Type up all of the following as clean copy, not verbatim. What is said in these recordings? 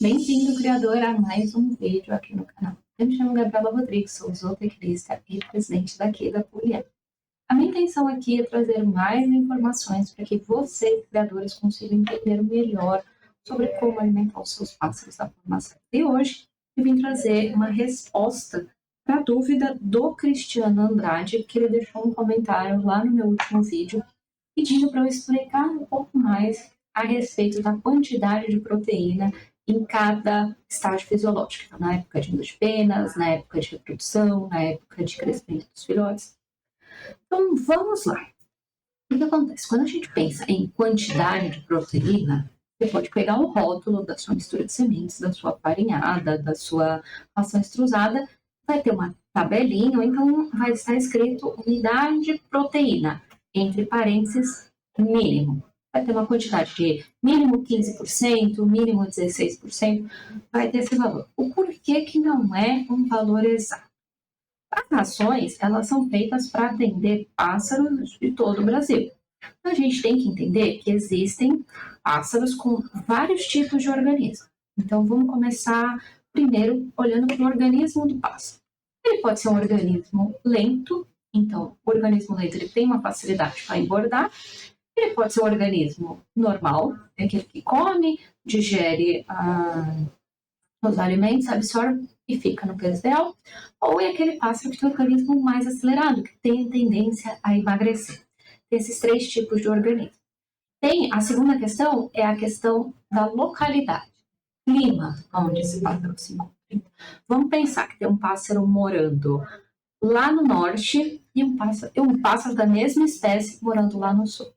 Bem-vindo, criador, a mais um vídeo aqui no canal. Eu me chamo Gabriela Rodrigues, sou zootecnista e presidente daqui da Poliana. A minha intenção aqui é trazer mais informações para que vocês, criadores, consigam entender melhor sobre como alimentar os seus pássaros da forma certa. E hoje eu vim trazer uma resposta para a dúvida do Cristiano Andrade, que ele deixou um comentário lá no meu último vídeo, pedindo para eu explicar um pouco mais a respeito da quantidade de proteína em cada estágio fisiológico, então, na época de muda de penas, na época de reprodução, na época de crescimento dos filhotes. Então, vamos lá. O que acontece? Quando a gente pensa em quantidade de proteína, você pode pegar o rótulo da sua mistura de sementes, da sua farinhada, da sua ração extrusada, vai ter uma tabelinha, ou então vai estar escrito unidade de proteína, entre parênteses, mínimo. Vai ter uma quantidade de mínimo 15%, mínimo 16%, vai ter esse valor. O porquê que não é um valor exato? As rações, elas são feitas para atender pássaros de todo o Brasil. Então, a gente tem que entender que existem pássaros com vários tipos de organismo. Então, vamos começar primeiro olhando para o organismo do pássaro. Ele pode ser um organismo lento, então o organismo lento ele tem uma facilidade para engordar. Ele pode ser um organismo normal, é aquele que come, digere os alimentos, absorve e fica no peso ideal, ou é aquele pássaro que tem um organismo mais acelerado, que tem tendência a emagrecer. Tem esses três tipos de organismo. Tem a segunda questão, é a questão da localidade, clima onde esse pássaro se encontra. Vamos pensar que tem um pássaro morando lá no norte e um pássaro da mesma espécie morando lá no sul.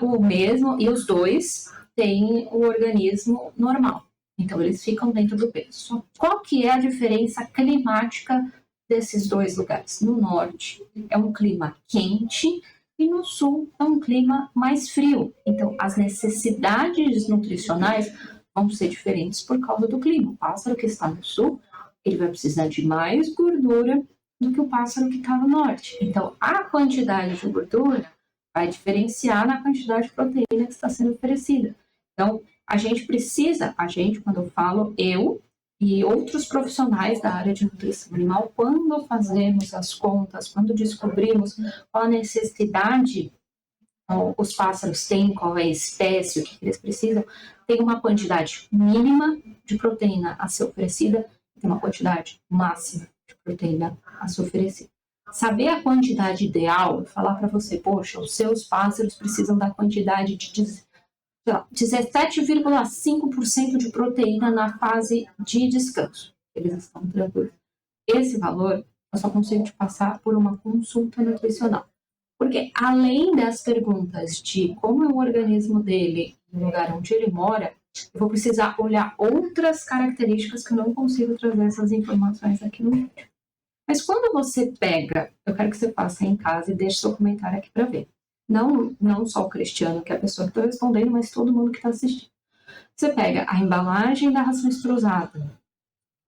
O mesmo, e os dois têm o organismo normal. Então, eles ficam dentro do peso. Qual que é a diferença climática desses dois lugares? No norte é um clima quente e no sul é um clima mais frio. Então, as necessidades nutricionais vão ser diferentes por causa do clima. O pássaro que está no sul, ele vai precisar de mais gordura do que o pássaro que está no norte. Então, a quantidade de gordura vai diferenciar na quantidade de proteína que está sendo oferecida. Então, quando eu falo eu e outros profissionais da área de nutrição animal, quando fazemos as contas, quando descobrimos qual a necessidade os pássaros têm, qual é a espécie, o que eles precisam, tem uma quantidade mínima de proteína a ser oferecida e uma quantidade máxima de proteína a ser oferecida. Saber a quantidade ideal, falar para você, poxa, os seus pássaros precisam da quantidade de 17,5% de proteína na fase de descanso. Eles estão tranquilos. Esse valor eu só consigo te passar por uma consulta nutricional. Porque além das perguntas de como é o organismo dele, no lugar onde ele mora, eu vou precisar olhar outras características que eu não consigo trazer essas informações aqui no vídeo. Mas quando você pega, eu quero que você faça em casa e deixe seu comentário aqui para ver. Não só o Cristiano, que é a pessoa que está respondendo, mas todo mundo que está assistindo. Você pega a embalagem da ração extrusada,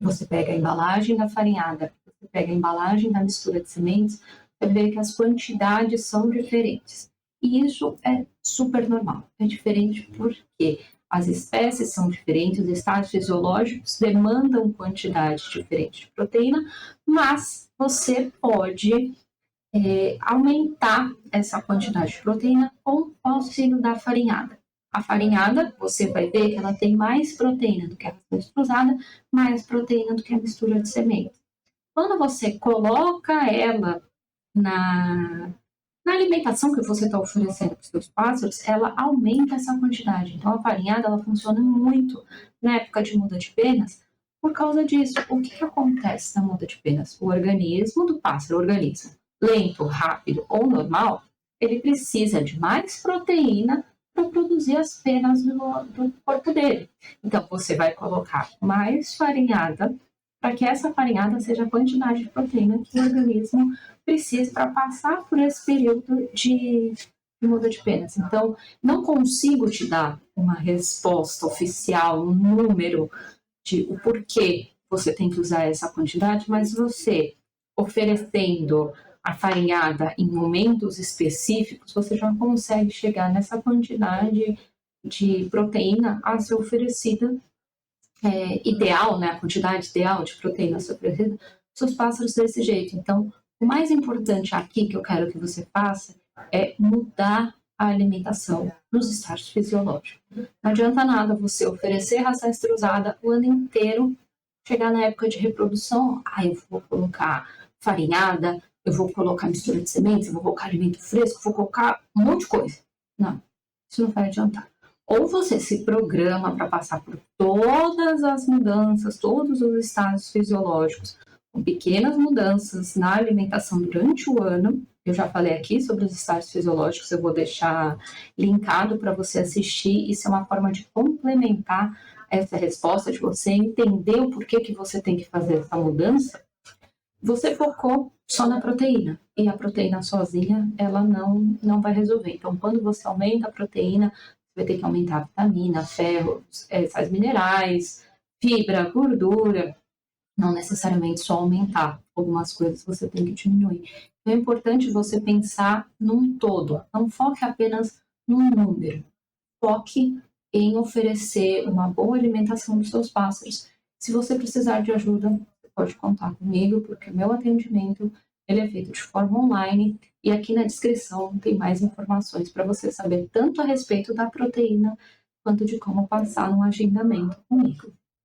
você pega a embalagem da farinhada, você pega a embalagem da mistura de sementes, você vê que as quantidades são diferentes. E isso é super normal. É diferente porque as espécies são diferentes, os estados fisiológicos demandam quantidades diferentes de proteína, mas você pode aumentar essa quantidade de proteína com o auxílio da farinhada. A farinhada, você vai ver que ela tem mais proteína do que a ração extrusada, mais proteína do que a mistura de sementes. Quando você coloca ela na alimentação que você está oferecendo para os seus pássaros, ela aumenta essa quantidade. Então, a farinhada ela funciona muito na época de muda de penas por causa disso. O que acontece na muda de penas? O organismo do pássaro, organismo lento, rápido ou normal, ele precisa de mais proteína para produzir as penas do corpo dele. Então, você vai colocar mais farinhada para que essa farinhada seja a quantidade de proteína que o organismo precisa para passar por esse período de muda de penas. Então, não consigo te dar uma resposta oficial, um número de o porquê você tem que usar essa quantidade, mas você oferecendo a farinhada em momentos específicos, você já consegue chegar nessa quantidade de proteína a ser oferecida ideal, né, a quantidade ideal de proteína oferecida, seus pássaros desse jeito. Então, o mais importante aqui que eu quero que você faça é mudar a alimentação nos estágios fisiológicos. Não adianta nada você oferecer ração estrusada o ano inteiro, chegar na época de reprodução, eu vou colocar farinhada, eu vou colocar mistura de sementes, eu vou colocar alimento fresco, vou colocar um monte de coisa. Não, isso não vai adiantar. Ou você se programa para passar por todas as mudanças, todos os estágios fisiológicos, com pequenas mudanças na alimentação durante o ano. Eu já falei aqui sobre os estágios fisiológicos, eu vou deixar linkado para você assistir. Isso é uma forma de complementar essa resposta, de você entender o porquê que você tem que fazer essa mudança. Você focou só na proteína, e a proteína sozinha, ela não vai resolver. Então, quando você aumenta a proteína, você vai ter que aumentar a vitamina, ferro, sais minerais, fibra, gordura. Não necessariamente só aumentar. Algumas coisas você tem que diminuir. Então, é importante você pensar num todo. Não foque apenas num número. Foque em oferecer uma boa alimentação dos seus pássaros. Se você precisar de ajuda, você pode contar comigo, porque o meu atendimento ele é feito de forma online, e aqui na descrição tem mais informações para você saber tanto a respeito da proteína, quanto de como passar um agendamento comigo.